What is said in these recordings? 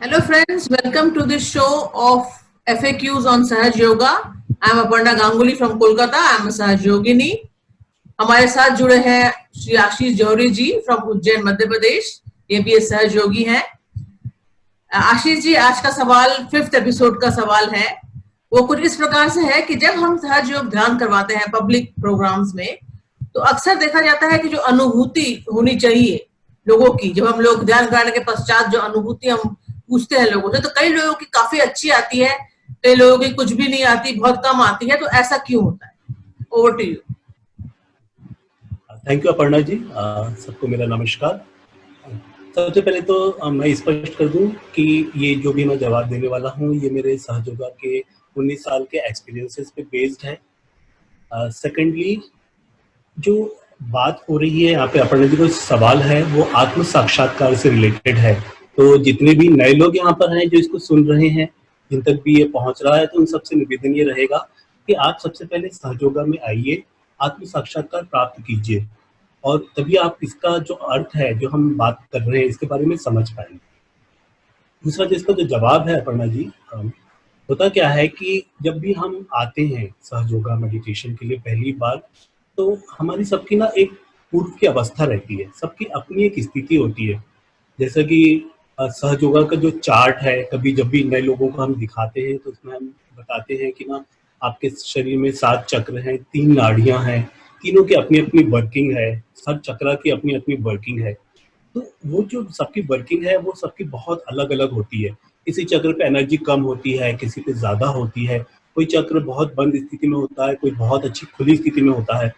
Hello friends, welcome to this show of FAQs on Sahaj Yoga. I am Aparna Ganguly from Kolkata. I am a Sahaj Yogini. हमारे साथ जुड़े हैं श्री आशीष जौहरी जी from Ujjain Madhya Pradesh, ये भी एक सहज योगी हैं। आशीष जी, आज का सवाल 5th एपिसोड का सवाल है, वो कुछ इस प्रकार से है कि जब हम सहज योग ध्यान करवाते हैं पब्लिक प्रोग्राम्स में, तो अक्सर देखा जाता है कि जो अनुभूति होनी चाहिए लोगों की, जब हम लोग ध्यान कराने के पश्चात जो अनुभूति हम पूछते हैं लोगों से, तो कई लोगों की काफी अच्छी आती है, कई लोगों की कुछ भी नहीं आती, बहुत कम आती है। तो ऐसा क्यों होता है? Over to you. Thank you Aparna ji. सबको मेरा नमस्कार। सबसे पहले तो मैं स्पष्ट कर दूं कि ये जो भी मैं जवाब देने वाला हूं, ये मेरे सहयोगा के 19 साल के एक्सपीरियंसेस पे बेस्ड है। सेकेंडली, जो बात हो रही है यहाँ पे, अपर्णा जी को सवाल है वो आत्म साक्षात्कार से रिलेटेड है। तो जितने भी नए लोग यहाँ पर हैं जो इसको सुन रहे हैं, जिन तक भी ये पहुंच रहा है, तो उन सबसे निवेदन ये रहेगा कि आप सबसे पहले सहयोगा में आइए, आत्म साक्षात्कार प्राप्त कीजिए, और तभी आप इसका जो अर्थ है, जो हम बात कर रहे हैं, इसके बारे में समझ पाएंगे। दूसरा, जिसका जो जवाब है अपर्णा जी, होता क्या है कि जब भी हम आते हैं सहयोगा मेडिटेशन के लिए पहली बार, तो हमारी सबकी ना एक पूर्व की अवस्था रहती है, सबकी अपनी एक स्थिति होती है। जैसा कि सहयोगा का जो चार्ट है, कभी जब भी नए लोगों को हम दिखाते हैं तो उसमें हम बताते हैं कि ना आपके शरीर में 7 चक्र हैं, 3 नाड़ियां हैं, तीनों की अपनी अपनी वर्किंग है, हर चक्र की अपनी अपनी वर्किंग है। तो वो जो सबकी वर्किंग है वो सबकी बहुत अलग अलग होती है। किसी चक्र पे एनर्जी कम होती है, किसी पे ज़्यादा होती है, कोई चक्र बहुत बंद स्थिति में होता है, कोई बहुत अच्छी खुली स्थिति में होता है।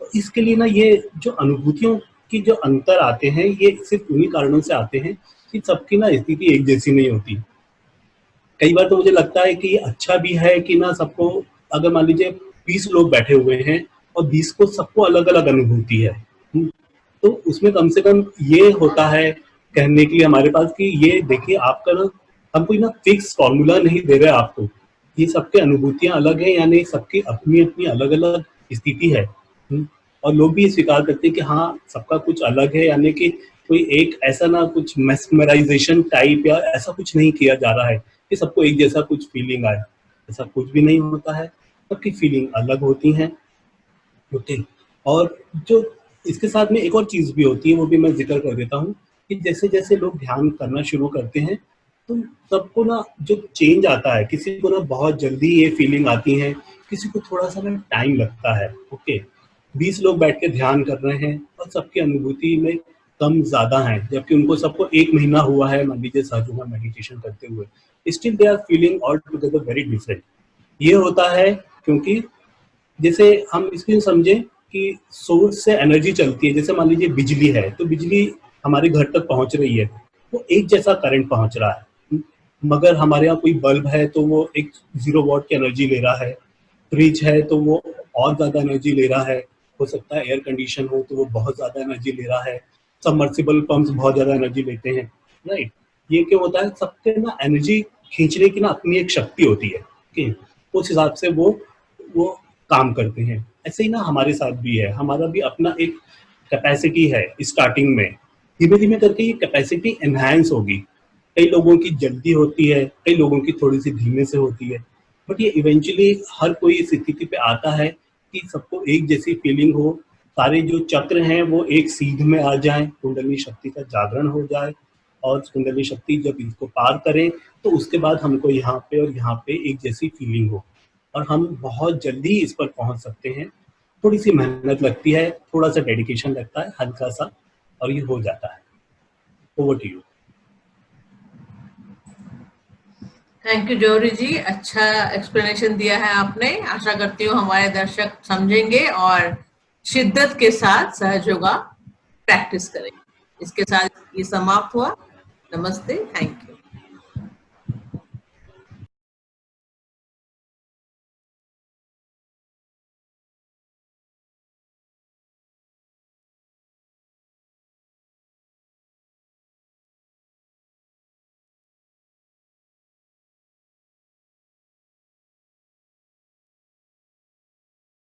तो इसके लिए ना ये जो अनुभूतियों की जो अंतर आते हैं, ये सिर्फ उन्हीं कारणों से आते हैं कि सबकी ना स्थिति एक जैसी नहीं होती। कई बार तो मुझे लगता है कि अच्छा भी है कि ना सबको, अगर मान लीजिए 20 लोग बैठे हुए हैं और 20 को सबको अलग अलग अनुभूति है, तो उसमें कम से कम ये होता है कहने के लिए हमारे पास कि ये देखिए, आपका ना, हम कोई ना फिक्स फॉर्मूला नहीं दे रहे आपको, ये सबके अनुभूतियां अलग है, यानी सबकी अपनी अपनी अलग अलग स्थिति है। और लोग भी ये स्वीकार करते हैं कि हाँ, सबका कुछ अलग है, यानी कि कोई एक ऐसा ना कुछ मेस्मराइजेशन टाइप या ऐसा कुछ नहीं किया जा रहा है कि सबको एक जैसा कुछ फीलिंग आए, ऐसा कुछ भी नहीं होता है। सबकी फीलिंग अलग होती हैं। ओके। और जो इसके साथ में एक और चीज़ भी होती है, वो भी मैं जिक्र कर देता हूँ कि जैसे जैसे लोग ध्यान करना शुरू करते हैं, तो सबको ना जो चेंज आता है, किसी को ना बहुत जल्दी ये फीलिंग आती है, किसी को थोड़ा सा ना टाइम लगता है। ओके। 20 लोग बैठ के ध्यान कर रहे हैं और सबकी अनुभूति में कम ज़्यादा है, जबकि उनको सबको 1 महीना हुआ है मान लीजिए सहयोगा मेडिटेशन करते हुए, still they are feeling all together very different. ये होता है क्योंकि जैसे हम इसको समझें कि सोर्स से एनर्जी चलती है। जैसे मान लीजिए बिजली है, तो बिजली हमारे घर तक पहुंच रही है, वो एक जैसा करंट पहुंच रहा है। मगर हमारे यहाँ कोई बल्ब है तो वो एक 0 वॉट की एनर्जी ले रहा है, फ्रिज है तो वो और ज्यादा एनर्जी ले रहा है, हो सकता है एयर कंडीशन हो तो वो बहुत ज्यादा एनर्जी ले रहा है, सबमर्सिबल पंप्स बहुत ज्यादा एनर्जी लेते हैं, राइट। ये क्यों होता है? सबके ना एनर्जी खींचने की ना अपनी एक शक्ति होती है कि उस हिसाब से वो काम करते हैं। ऐसे ही ना हमारे साथ भी है, हमारा भी अपना एक कैपेसिटी है। स्टार्टिंग में धीमे धीमे करके ये कैपेसिटी एनहांस होगी। कई लोगों की जल्दी होती है, कई लोगों की थोड़ी सी धीमे से होती है, बट ये इवेंचुअली हर कोई इस स्थिति पे आता है कि सबको एक जैसी फीलिंग हो, सारे जो चक्र हैं वो एक सीध में आ जाएं, कुंडली शक्ति का जागरण हो जाए, और कुंडली शक्ति जब इसको पार करें तो उसके बाद हमको यहाँ पे और यहाँ पे एक जैसी फीलिंग हो, और हम बहुत जल्दी इस पर पहुंच सकते हैं। थोड़ी सी मेहनत लगती है, थोड़ा सा डेडिकेशन लगता है, हल्का सा, और ये हो जाता है। Over to you. Thank you Johri ji, अच्छा एक्सप्लेनेशन दिया है आपने। आशा करती हूँ हमारे दर्शक समझेंगे और शिद्दत के साथ सहज योगा प्रैक्टिस करेंगे। इसके साथ ये समाप्त हुआ। नमस्ते, थैंक यू।